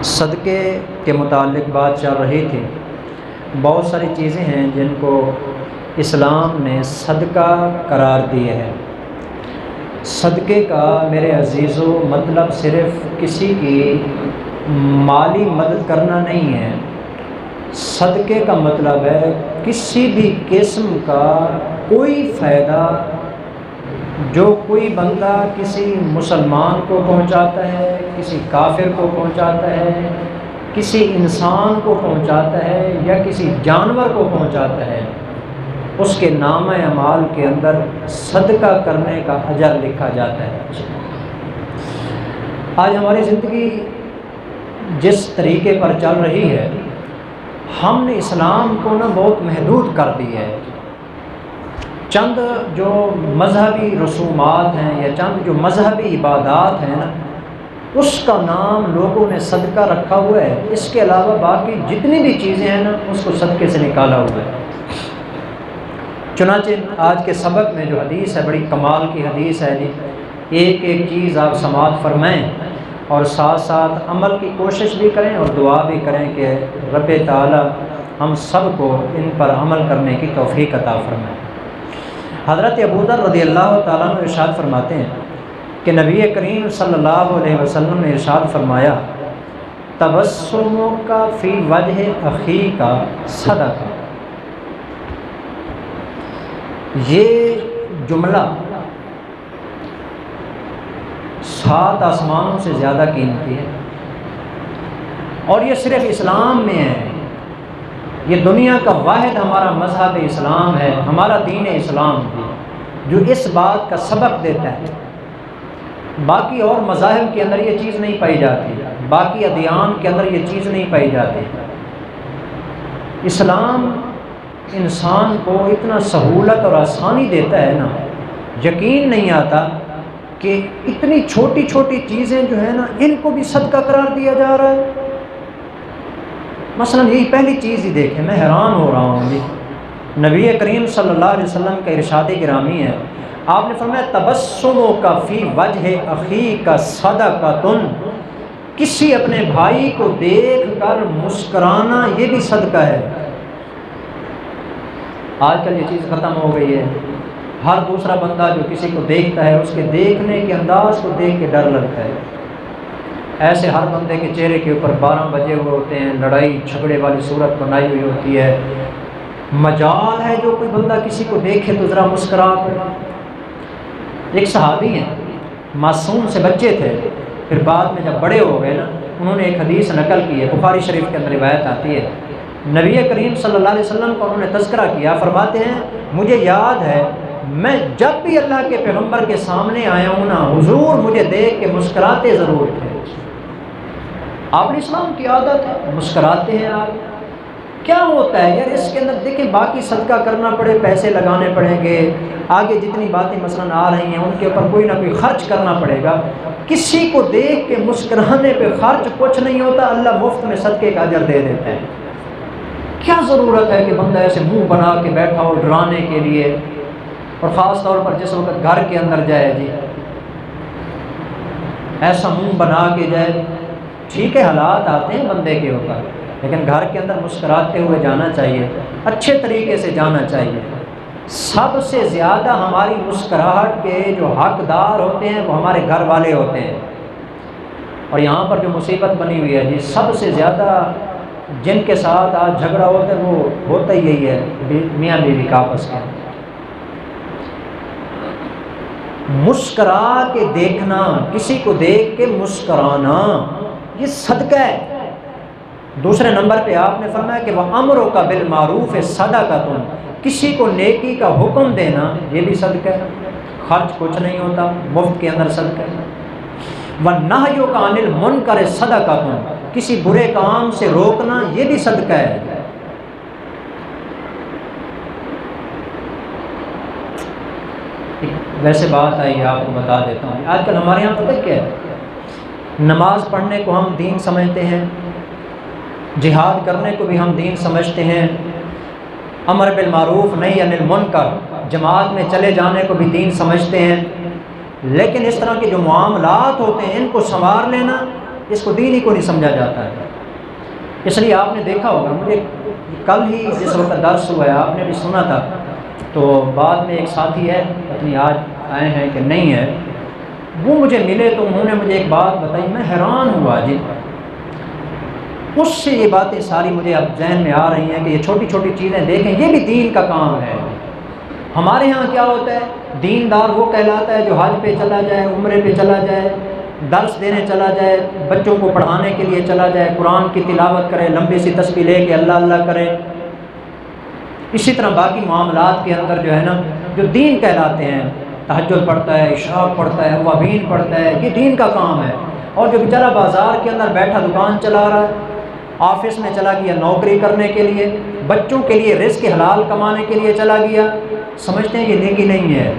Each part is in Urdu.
صدقے کے متعلق بات چل رہی تھی۔ بہت ساری چیزیں ہیں جن کو اسلام نے صدقہ قرار دیا ہے۔ صدقے کا میرے عزیزو مطلب صرف کسی کی مالی مدد کرنا نہیں ہے۔ صدقے کا مطلب ہے کسی بھی قسم کا کوئی فائدہ جو کوئی بندہ کسی مسلمان کو پہنچاتا ہے، کسی کافر کو پہنچاتا ہے، کسی انسان کو پہنچاتا ہے یا کسی جانور کو پہنچاتا ہے، اس کے نامہ اعمال کے اندر صدقہ کرنے کا اجر لکھا جاتا ہے۔ آج ہماری زندگی جس طریقے پر چل رہی ہے، ہم نے اسلام کو بہت محدود کر دیا ہے۔ چند جو مذہبی رسومات ہیں یا چند جو مذہبی عبادات ہیں اس کا نام لوگوں نے صدقہ رکھا ہوا ہے۔ اس کے علاوہ باقی جتنی بھی چیزیں ہیں اس کو صدقے سے نکالا ہوا ہے۔ چنانچہ آج کے سبق میں جو حدیث ہے بڑی کمال کی حدیث ہے جی، ایک ایک چیز آپ سماعت فرمائیں اور ساتھ ساتھ عمل کی کوشش بھی کریں اور دعا بھی کریں کہ رب تعالی ہم سب کو ان پر عمل کرنے کی توفیق عطا فرمائے۔ حضرت ابوذر رضی اللہ تعالیٰ عنہ ارشاد فرماتے ہیں کہ نبی کریم صلی اللہ علیہ وسلم نے ارشاد فرمایا، تبسمک فی وجہ اخیک صدقہ۔ یہ جملہ 7 آسمانوں سے زیادہ قیمتی ہے، اور یہ صرف اسلام میں ہے۔ یہ دنیا کا واحد ہمارا مذہب اسلام ہے، ہمارا دین اسلام ہے جو اس بات کا سبق دیتا ہے۔ باقی اور مذاہب کے اندر یہ چیز نہیں پائی جاتی، باقی ادیان کے اندر یہ چیز نہیں پائی جاتی۔ اسلام انسان کو اتنا سہولت اور آسانی دیتا ہے یقین نہیں آتا کہ اتنی چھوٹی چھوٹی چیزیں جو ہیں ان کو بھی صدقہ قرار دیا جا رہا ہے۔ مثلا یہی پہلی چیز ہی دیکھیں، میں حیران ہو رہا ہوں جی، نبی کریم صلی اللہ علیہ وسلم کا ارشاد گرامی ہے، آپ نے فرمایا تبسمک فی وجہ اخیک صدقۃ، کسی اپنے بھائی کو دیکھ کر مسکرانا یہ بھی صدقہ ہے۔ آج کل یہ چیز ختم ہو گئی ہے، ہر دوسرا بندہ جو کسی کو دیکھتا ہے اس کے دیکھنے کے انداز کو دیکھ کے ڈر لگتا ہے۔ ایسے ہر بندے کے چہرے کے اوپر 12 بجے ہوئے ہوتے ہیں، لڑائی جھگڑے والی صورت بنائی ہوئی ہوتی ہے۔ مجال ہے جو کوئی بندہ کسی کو دیکھے تو ذرا مسکرا کر۔ ایک صحابی ہیں، معصوم سے بچے تھے، پھر بعد میں جب بڑے ہو گئے انہوں نے ایک حدیث نقل کی ہے، بخاری شریف کے اندر روایت آتی ہے، نبی کریم صلی اللہ علیہ وسلم کو انہوں نے تذکرہ کیا، فرماتے ہیں مجھے یاد ہے میں جب بھی اللہ کے پیغمبر کے سامنے آیا ہوں حضور مجھے دیکھ کے مسکراتے ضرور تھے۔ آپ نے اسلام کی عادت ہے، مسکراتے ہیں آپ، کیا ہوتا ہے یار اس کے اندر؟ دیکھیں باقی صدقہ کرنا پڑے، پیسے لگانے پڑیں گے، آگے جتنی باتیں مثلا آ رہی ہیں ان کے اوپر کوئی نہ کوئی خرچ کرنا پڑے گا، کسی کو دیکھ کے مسکرانے پہ خرچ کچھ نہیں ہوتا، اللہ مفت میں صدقے کا اجر دے دیتا ہے۔ کیا ضرورت ہے کہ بندہ ایسے منہ بنا کے بیٹھا ہو ڈرانے کے لیے، اور خاص طور پر جس وقت گھر کے اندر جائے جی ایسا منہ بنا کے جائے۔ ٹھیک ہے حالات آتے ہیں بندے کے اوپر، لیکن گھر کے اندر مسکراتے ہوئے جانا چاہیے، اچھے طریقے سے جانا چاہیے۔ سب سے زیادہ ہماری مسکراہٹ کے جو حقدار ہوتے ہیں وہ ہمارے گھر والے ہوتے ہیں، اور یہاں پر جو مصیبت بنی ہوئی ہے جی، سب سے زیادہ جن کے ساتھ آج جھگڑا ہوتا ہے وہ ہوتا ہی یہی ہے، میاں بیوی کا آپس کا۔ مسکرا کے دیکھنا، کسی کو دیکھ کے مسکرانا یہ صدقہ ہے۔ دوسرے نمبر پہ آپ نے فرمایا کہ وَأَمْرُكَ بِالْمَعْرُوفِ صَدَقَةٌ، کسی کو نیکی کا حکم دینا یہ بھی صدقہ ہے، خرچ کچھ نہیں ہوتا، مفت کے اندر صدقہ ہے۔ وَالنَّهْيُ عَنِ الْمُنْكَرِ صَدَقَةٌ، کسی برے کام سے روکنا یہ بھی صدقہ ہے۔ ویسے بات آئی آپ کو بتا دیتا ہوں، آج کل ہمارے یہاں پتہ کیا ہے، نماز پڑھنے کو ہم دین سمجھتے ہیں، جہاد کرنے کو بھی ہم دین سمجھتے ہیں، امر بالمعروف نہی عن المنکر، جماعت میں چلے جانے کو بھی دین سمجھتے ہیں، لیکن اس طرح کے جو معاملات ہوتے ہیں ان کو سنوار لینا اس کو دین ہی کو نہیں سمجھا جاتا ہے۔ اس لیے آپ نے دیکھا ہوگا، مجھے کل ہی جس وقت درس ہوا ہے آپ نے بھی سنا تھا، تو بعد میں ایک ساتھی ہے، پتہ نہیں آج آئے ہیں کہ نہیں ہے، وہ مجھے ملے تو انہوں نے مجھے ایک بات بتائی، میں حیران ہوا جی، اس سے یہ باتیں ساری مجھے اب ذہن میں آ رہی ہیں کہ یہ چھوٹی چھوٹی چیزیں دیکھیں، یہ بھی دین کا کام ہے۔ ہمارے ہاں کیا ہوتا ہے، دیندار وہ کہلاتا ہے جو حج پہ چلا جائے، عمرے پہ چلا جائے، درس دینے چلا جائے، بچوں کو پڑھانے کے لیے چلا جائے، قرآن کی تلاوت کرے، لمبی سی تسبیح لے کے اللہ اللہ کرے۔ اسی طرح باقی معاملات کے اندر جو ہے نا، جو دین کہلاتے ہیں، تہجد پڑھتا ہے، اشراق پڑھتا ہے، اوابین پڑھتا ہے، یہ دین کا کام ہے۔ اور جو بیچارہ بازار کے اندر بیٹھا دکان چلا رہا ہے، آفس میں چلا گیا نوکری کرنے کے لیے، بچوں کے لیے رزق حلال کمانے کے لیے چلا گیا، سمجھتے ہیں یہ نیکی نہیں ہے۔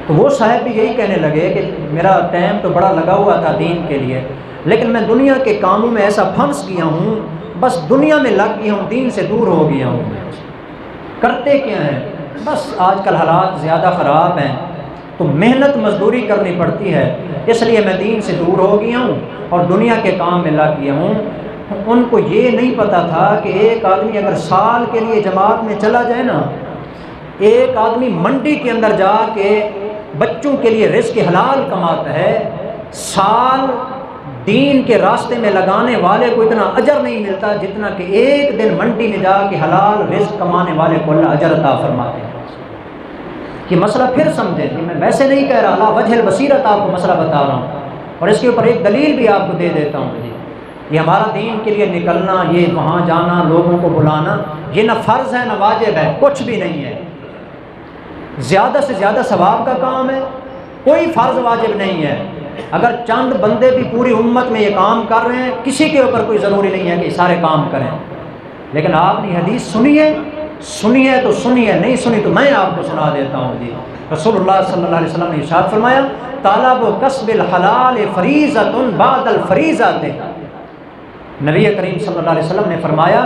تو وہ صاحب بھی یہی کہنے لگے کہ میرا ٹائم تو بڑا لگا ہوا تھا دین کے لیے، لیکن میں دنیا کے کاموں میں ایسا پھنس گیا ہوں، بس دنیا میں لگ گیا ہوں، دین سے دور ہو گیا ہوں۔ کرتے کیا ہیں، بس آج کل حالات زیادہ خراب ہیں تو محنت مزدوری کرنی پڑتی ہے، اس لیے میں دین سے دور ہو گیا ہوں اور دنیا کے کام میں لگ گیا ہوں۔ ان کو یہ نہیں پتا تھا کہ ایک آدمی اگر سال کے لیے جماعت میں چلا جائے نا، ایک آدمی منڈی کے اندر جا کے بچوں کے لیے رزق حلال کماتا ہے، سال دین کے راستے میں لگانے والے کو اتنا اجر نہیں ملتا جتنا کہ ایک دن منڈی میں جا کے حلال رزق کمانے والے کو اللہ اجر عطا فرماتے ہیں۔ یہ مسئلہ پھر سمجھیں کہ میں ویسے نہیں کہہ رہا، اللہ وجہ البصیرت آپ کو مسئلہ بتا رہا ہوں، اور اس کے اوپر ایک دلیل بھی آپ کو دے دیتا ہوں۔ یہ ہمارا دین کے لیے نکلنا، یہ وہاں جانا، لوگوں کو بلانا، یہ نہ فرض ہے نہ واجب ہے، کچھ بھی نہیں ہے، زیادہ سے زیادہ ثواب کا کام ہے، کوئی فرض واجب نہیں ہے۔ اگر چند بندے بھی پوری امت میں یہ کام کر رہے ہیں، کسی کے اوپر کوئی ضروری نہیں ہے کہ سارے کام کریں۔ لیکن آپ نے حدیث سنی ہے تو سنی ہے، نہیں سنی تو میں آپ کو سنا دیتا ہوں جی۔ رسول اللہ صلی اللہ علیہ وسلم نے ارشاد فرمایا، طلب کسب الحلال فریضۃ بعد الفریضۃ۔ نبی کریم صلی اللہ علیہ وسلم نے فرمایا،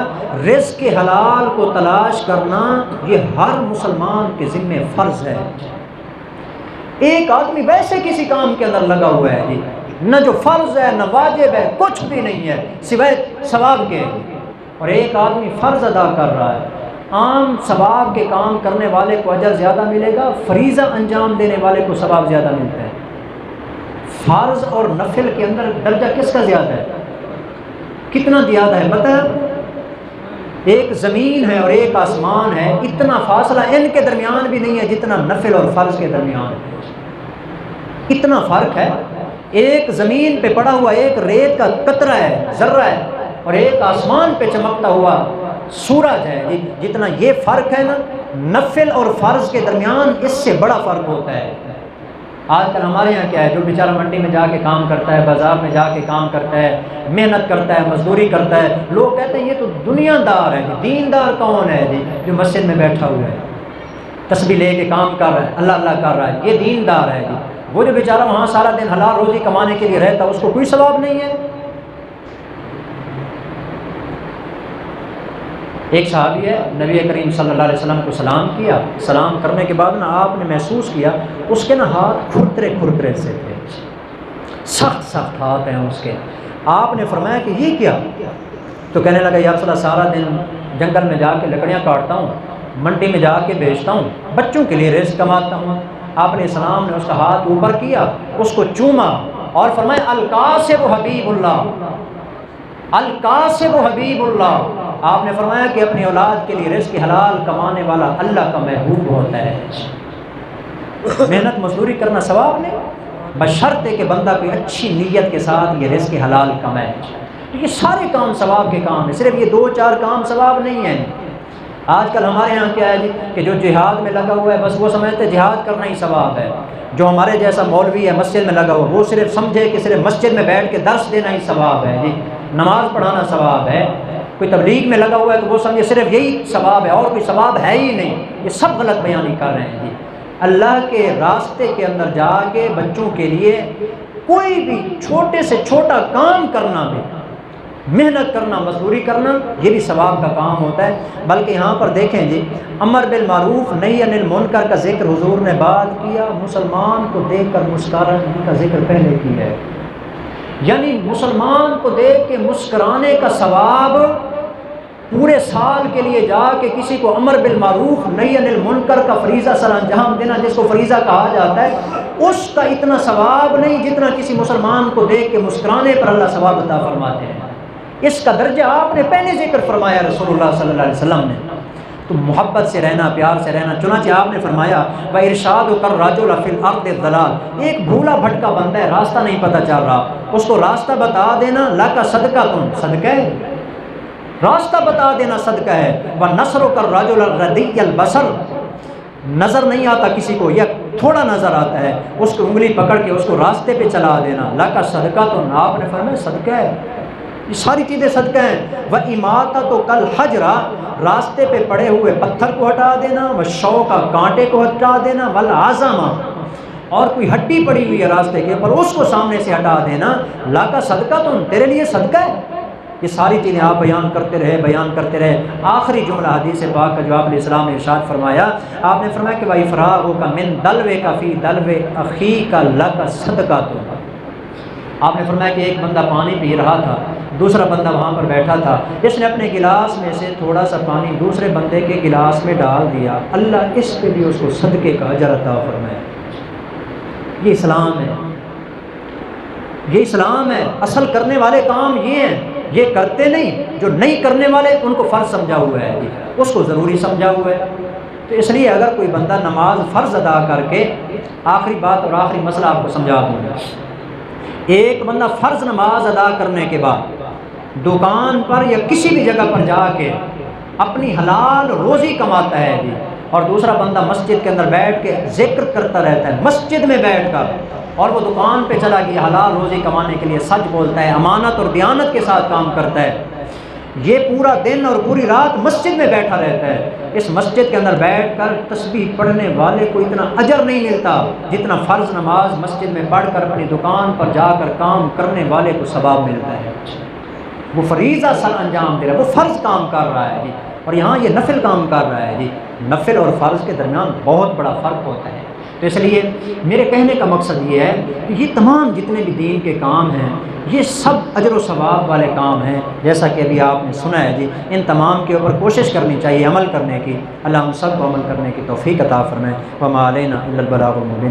رزق حلال کو تلاش کرنا یہ ہر مسلمان کے ذمہ فرض ہے۔ ایک آدمی ویسے کسی کام کے اندر لگا ہوا ہے جی، نہ جو فرض ہے نہ واجب ہے، کچھ بھی نہیں ہے سوائے ثواب کے، اور ایک آدمی فرض ادا کر رہا ہے۔ عام ثواب کے کام کرنے والے کو اجر زیادہ ملے گا، فریضہ انجام دینے والے کو ثواب زیادہ ملتا ہے۔ فرض اور نفل کے اندر درجہ کس کا زیادہ ہے؟ کتنا زیادہ ہے پتہ ہے؟ ایک زمین ہے اور ایک آسمان ہے، اتنا فاصلہ ان کے درمیان بھی نہیں ہے جتنا نفل اور فرض کے درمیان ہے۔ اتنا فرق ہے، ایک زمین پہ پڑا ہوا ایک ریت کا قطرہ ہے، ذرہ ہے، اور ایک آسمان پہ چمکتا ہوا سورج ہے۔ جتنا یہ فرق ہے نا نفل اور فرض کے درمیان، اس سے بڑا فرق ہوتا ہے۔ آج کل ہمارے یہاں کیا ہے، جو بیچارہ منڈی میں جا کے کام کرتا ہے، بازار میں جا کے کام کرتا ہے، محنت کرتا ہے، مزدوری کرتا ہے، لوگ کہتے ہیں یہ تو دنیا دار ہے۔ دیندار کون ہے جی؟ جو مسجد میں بیٹھا ہوا ہے، تسبیح لے کے کام کر رہا ہے، اللہ اللہ کر رہا ہے، یہ دیندار ہے جی۔ وہ جو بیچارہ وہاں سارا دن حلال روزی کمانے کے لیے رہتا ہے، اس کو کوئی ثواب نہیں ہے۔ ایک صحابی ہے، نبی کریم صلی اللہ علیہ وسلم کو سلام کیا، سلام کرنے کے بعد نا آپ نے محسوس کیا اس کے نا ہاتھ کھرکھرے سے تھے، سخت ہاتھ ہیں اس کے۔ آپ نے فرمایا کہ یہ کیا؟ تو کہنے لگا یا رسول اللہ، سارا دن جنگل میں جا کے لکڑیاں کاٹتا ہوں، منڈی میں جا کے بیچتا ہوں، بچوں کے لیے رزق کماتا ہوں۔ آپ نے السلام نے اس کا ہاتھ اوپر کیا، اس کو چوما اور فرمایا القاسب حبیب اللہ، القاسب حبیب اللہ۔ آپ نے فرمایا کہ اپنی اولاد کے لیے رزق حلال کمانے والا اللہ کا محبوب ہوتا ہے۔ محنت مزدوری کرنا ثواب نہیں، بشرطے کہ بندہ کوئی اچھی نیت کے ساتھ یہ رزق حلال کمائے۔ تو یہ سارے کام ثواب کے کام ہیں، صرف یہ 2-4 کام ثواب نہیں ہیں۔ آج کل ہمارے یہاں کیا ہے جی کہ جو جہاد میں لگا ہوا ہے بس وہ سمجھتے ہیں جہاد کرنا ہی ثواب ہے۔ جو ہمارے جیسا مولوی ہے مسجد میں لگا ہوا وہ صرف سمجھے کہ صرف مسجد میں بیٹھ کے درس دینا ہی ثواب ہے جی، نماز پڑھانا ثواب ہے۔ کوئی تبلیغ میں لگا ہوا ہے تو وہ سمجھے صرف یہی ثواب ہے اور کوئی ثواب ہے ہی نہیں۔ یہ سب غلط بیانی کر رہے ہیں جی۔ اللہ کے راستے کے اندر جا کے بچوں کے لیے کوئی بھی چھوٹے سے چھوٹا کام کرنا بھی، محنت کرنا، مزدوری کرنا، یہ بھی ثواب کا کام ہوتا ہے۔ بلکہ یہاں پر دیکھیں جی، امر بالمعروف نہی عن المنکر کا ذکر حضور نے بعد کیا، مسلمان کو دیکھ کر مسکرانے کا ذکر پہلے کیا ہے۔ یعنی مسلمان کو دیکھ کے مسکرانے کا ثواب پورے سال کے لیے جا کے کسی کو امر بالمعروف نہی عن المنکر کا فریضہ سر انجام دینا، جس کو فریضہ کہا جاتا ہے، اس کا اتنا ثواب نہیں جتنا کسی مسلمان کو دیکھ کے مسکرانے پر اللہ ثواب عطا فرماتے ہیں۔ اس کا درجہ آپ نے پہلے ذکر فرمایا رسول اللہ صلی اللہ علیہ وسلم نے۔ تو محبت سے رہنا، پیار سے رہنا، چنانچہ آپ نے فرمایا وَإِرْشَادُ الرَّجُلَ فِي الْأَرْضِ الضَّلَالِ، ایک بھولا بھٹکا بندہ ہے، راستہ نہیں پتہ چل رہا، اس کو راستہ بتا دینا لَكَ صَدْقَةٌ، صدقہ ہے، راستہ بتا دینا صدقہ ہے۔ وَنَصْرُكَ الرَّجُلَ الرَّدِيَّ الْبَصَرِ، نظر نہیں آتا کسی کو یا تھوڑا نظر آتا ہے، اس کو انگلی پکڑ کے اس کو راستے پہ چلا دینا، لَكَ صَدْقَةٌ، آپ نے فرمایا صدقہ ہے، یہ ساری چیزیں صدقہ ہیں۔ وَإِمَاطَةُ كَالْحَجْرَ، راستے پہ پڑے ہوئے پتھر کو ہٹا دینا، وَالشَّوْكَ، کانٹے کو ہٹا دینا، وَالْعَظَمَ، اور کوئی ہڈی پڑی ہوئی ہے راستے کے اوپر اس کو سامنے سے ہٹا دینا، لَكَ صَدْقَةٌ، تیرے لیے صدقہ ہے۔ یہ ساری چیزیں آپ بیان کرتے رہے۔ آخری جملہ حدیث پاک کا جو آپ علیہ السلام نے ارشاد فرمایا، آپ نے فرمایا کہ وَإِفْرَاغُكَ مِن دَلْوِكَ فِي دَلْوِ أَخِيكَ لَكَ صَدْقَةٌ، آپ نے فرمایا کہ ایک بندہ پانی پی رہا تھا، دوسرا بندہ وہاں پر بیٹھا تھا، اس نے اپنے گلاس میں سے تھوڑا سا پانی دوسرے بندے کے گلاس میں ڈال دیا، اللہ اس کے لیے اس کو صدقے کا اجر عطا فرمائے۔ یہ اسلام ہے، یہ اسلام ہے۔ اصل کرنے والے کام یہ ہیں، یہ کرتے نہیں، جو نہیں کرنے والے ان کو فرض سمجھا ہوا ہے، اس کو ضروری سمجھا ہوا ہے۔ تو اس لیے اگر کوئی بندہ نماز فرض ادا کر کے، آخری بات اور آخری مسئلہ آپ کو سمجھا دوں گا، ایک بندہ فرض نماز ادا کرنے کے بعد دکان پر یا کسی بھی جگہ پر جا کے اپنی حلال روزی کماتا ہے جی، اور دوسرا بندہ مسجد کے اندر بیٹھ کے ذکر کرتا رہتا ہے مسجد میں بیٹھ کر، اور وہ دکان پہ چلا گیا حلال روزی کمانے کے لیے سچ بولتا ہے، امانت اور دیانت کے ساتھ کام کرتا ہے، یہ پورا دن اور پوری رات مسجد میں بیٹھا رہتا ہے، اس مسجد کے اندر بیٹھ کر تسبیح پڑھنے والے کو اتنا اجر نہیں ملتا جتنا فرض نماز مسجد میں پڑھ کر اپنی دکان پر جا کر کام کرنے والے کو ثواب ملتا ہے۔ وہ فریضہ سر انجام دے رہا ہے، وہ فرض کام کر رہا ہے جی، اور یہاں یہ نفل کام کر رہا ہے جی۔ نفل اور فرض کے درمیان بہت بڑا فرق ہوتا ہے۔ تو اس لیے میرے کہنے کا مقصد یہ ہے کہ یہ تمام جتنے بھی دین کے کام ہیں یہ سب اجر و ثواب والے کام ہیں، جیسا کہ ابھی آپ نے سنا ہے جی۔ ان تمام کے اوپر کوشش کرنی چاہیے عمل کرنے کی۔ اللہ ہم سب کو عمل کرنے کی توفیق عطا فرمائے۔ وما علینا الا البلاغ المبین۔